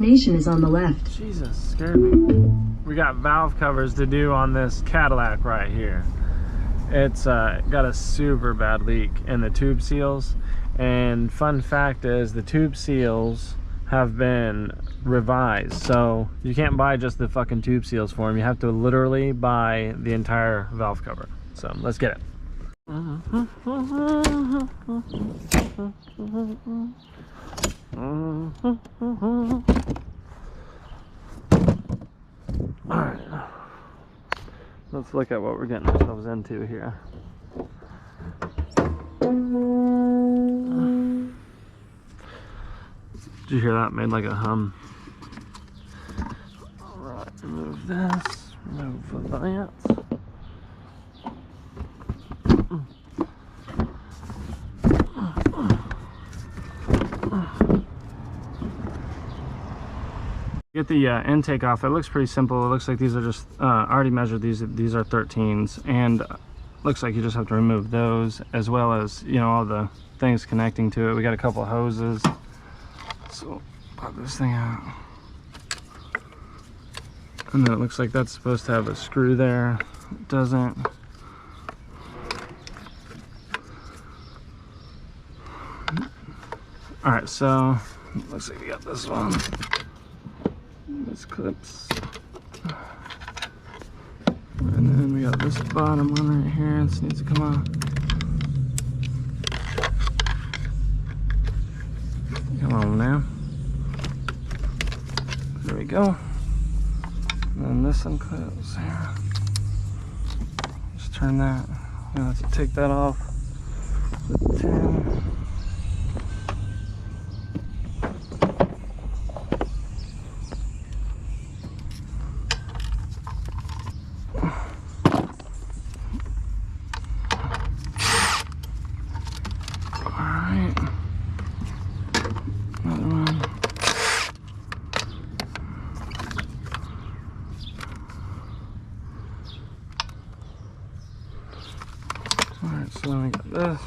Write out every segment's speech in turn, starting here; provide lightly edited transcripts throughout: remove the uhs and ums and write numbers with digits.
Nation is on the left. Jesus, scared me. We got valve covers to do on this Cadillac right here. It's got a super bad leak in the tube seals, and fun fact is the tube seals have been revised, so you can't buy just the fucking tube seals for them. You have to literally buy the entire valve cover. So let's get it. Alright, let's look at what we're getting ourselves into here. Did you hear that? Made like a hum. Alright, remove this, remove that. Get the intake off. It looks pretty simple. It looks like these are just already measured. These are 13s, and looks like you just have to remove those, as well as, you know, all the things connecting to it. We got a couple of hoses, so pop this thing out, and then it looks like that's supposed to have a screw there. It doesn't. All right, so looks like we got this one. This clips, and then we got this bottom one right here. This needs to come off. Come on now. There we go. And then this one clips here. Just turn that. Now let's take that off. The 10. Alright, so then we got this.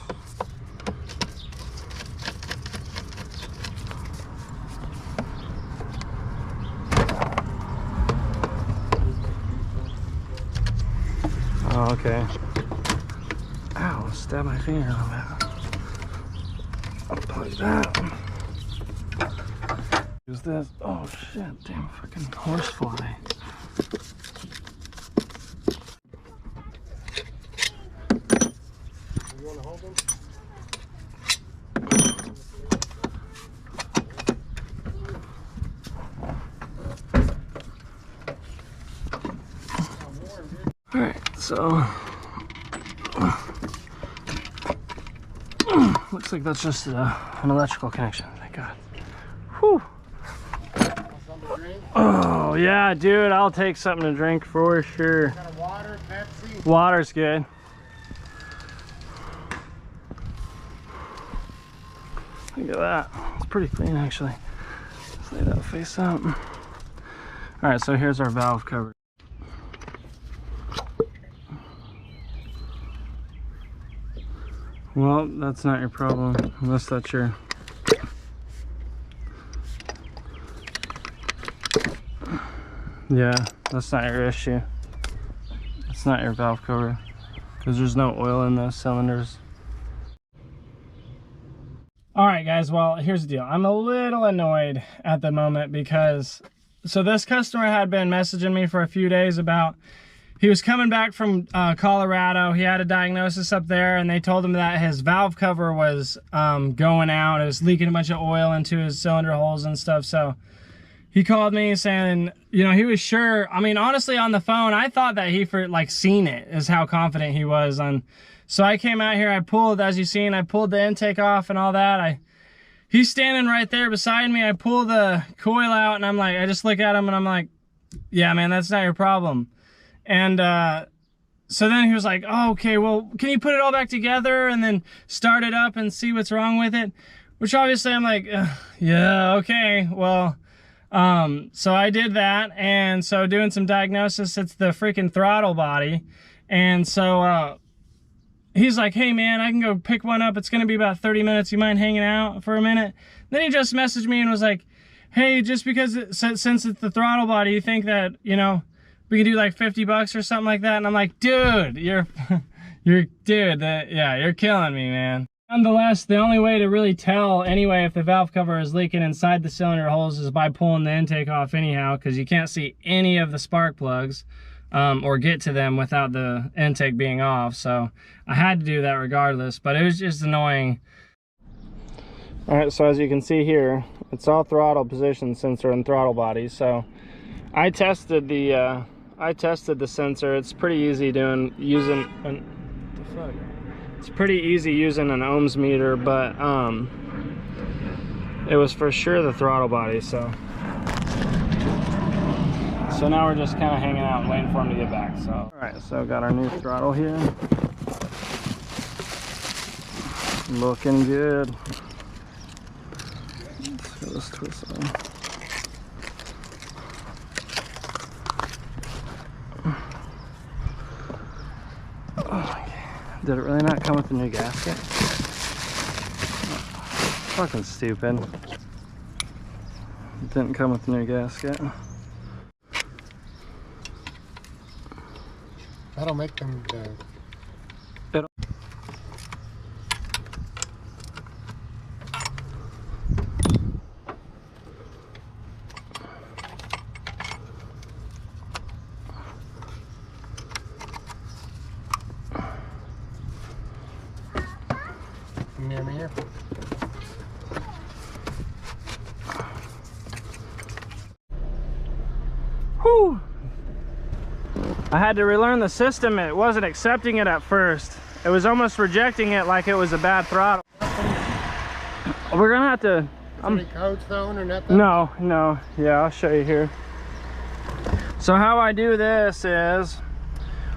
Oh, okay. Ow, stabbed my finger on that. Unplug that. Use this. Oh shit, damn fucking horsefly. Alright, so looks like that's just an electrical connection, thank God. Whew. Oh yeah, dude, I'll take something to drink for sure. Got a water, Pepsi? Water's good. Look at that, it's pretty clean actually. Let's lay that face up. Alright, so here's our valve cover. Well, that's not your problem, unless that's your... Yeah, that's not your issue. It's not your valve cover, because there's no oil in those cylinders. Alright guys, well, here's the deal. I'm a little annoyed at the moment because... So this customer had been messaging me for a few days about... He was coming back from Colorado. He had a diagnosis up there, and they told him that his valve cover was going out. It was leaking a bunch of oil into his cylinder holes and stuff. So he called me saying, you know, he was sure. I mean, honestly, on the phone, I thought that he seen it, is how confident he was. So I came out here. I pulled, as you've seen, I pulled the intake off and all that. He's standing right there beside me. I pull the coil out, and I'm like, I just look at him, and I'm like, yeah, man, that's not your problem. And so then he was like, oh, okay, well, can you put it all back together and then start it up and see what's wrong with it? Which obviously I'm like, yeah, okay, well, so I did that. And so doing some diagnosis, it's the freaking throttle body. And so he's like, hey man, I can go pick one up. It's going to be about 30 minutes. You mind hanging out for a minute? Then he just messaged me and was like, hey, just because since it's the throttle body, you think that, you know, we can do like 50 bucks or something like that? And I'm like, dude, you're killing me, man. Nonetheless, the only way to really tell anyway if the valve cover is leaking inside the cylinder holes is by pulling the intake off anyhow, because you can't see any of the spark plugs or get to them without the intake being off. So I had to do that regardless, but it was just annoying. All right, so as you can see here, it's all throttle position sensor and throttle body. So I tested the sensor. It's pretty easy using it's pretty easy using an ohms meter, but it was for sure the throttle body. So now we're just kind of hanging out and waiting for him to get back. So all right, so got our new throttle here, looking good. Let's twist it on. Did it really not come with a new gasket? Fucking stupid. It didn't come with a new gasket. That'll make them near. Whew. I had to relearn the system. It wasn't accepting it at first. It was almost rejecting it like it was a bad throttle. We're gonna have to... Any codes though or nothing? No. Yeah, I'll show you here. So how I do this is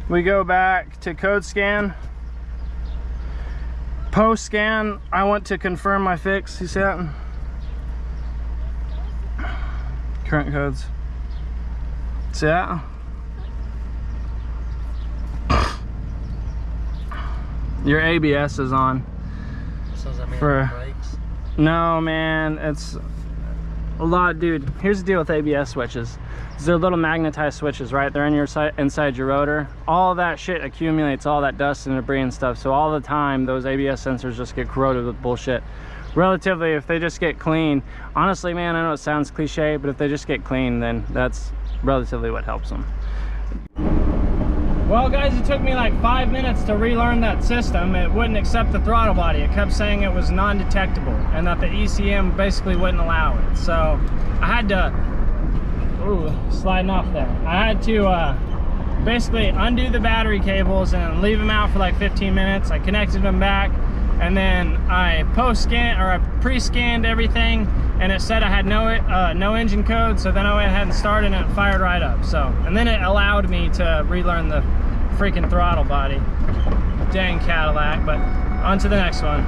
we go back to code scan. Post scan, I want to confirm my fix. You see that? Current codes. See that? Your ABS is on. So does that mean For brakes? No, man, it's a lot, dude. Here's the deal with ABS switches. They're little magnetized switches, right? They're in your inside your rotor. All that shit accumulates, all that dust and debris and stuff. So all the time, those ABS sensors just get corroded with bullshit. Relatively, if they just get clean, honestly, man, I know it sounds cliche, but if they just get clean, then that's relatively what helps them. Well, guys, it took me like 5 minutes to relearn that system. It wouldn't accept the throttle body. It kept saying it was non-detectable and that the ECM basically wouldn't allow it. So I had to, sliding off there. I had to basically undo the battery cables and leave them out for like 15 minutes. I connected them back, and then I pre-scanned everything, and it said I had no engine code. So then I went ahead and started, and it fired right up. So, and then it allowed me to relearn the freaking throttle body. Dang Cadillac. But on to the next one.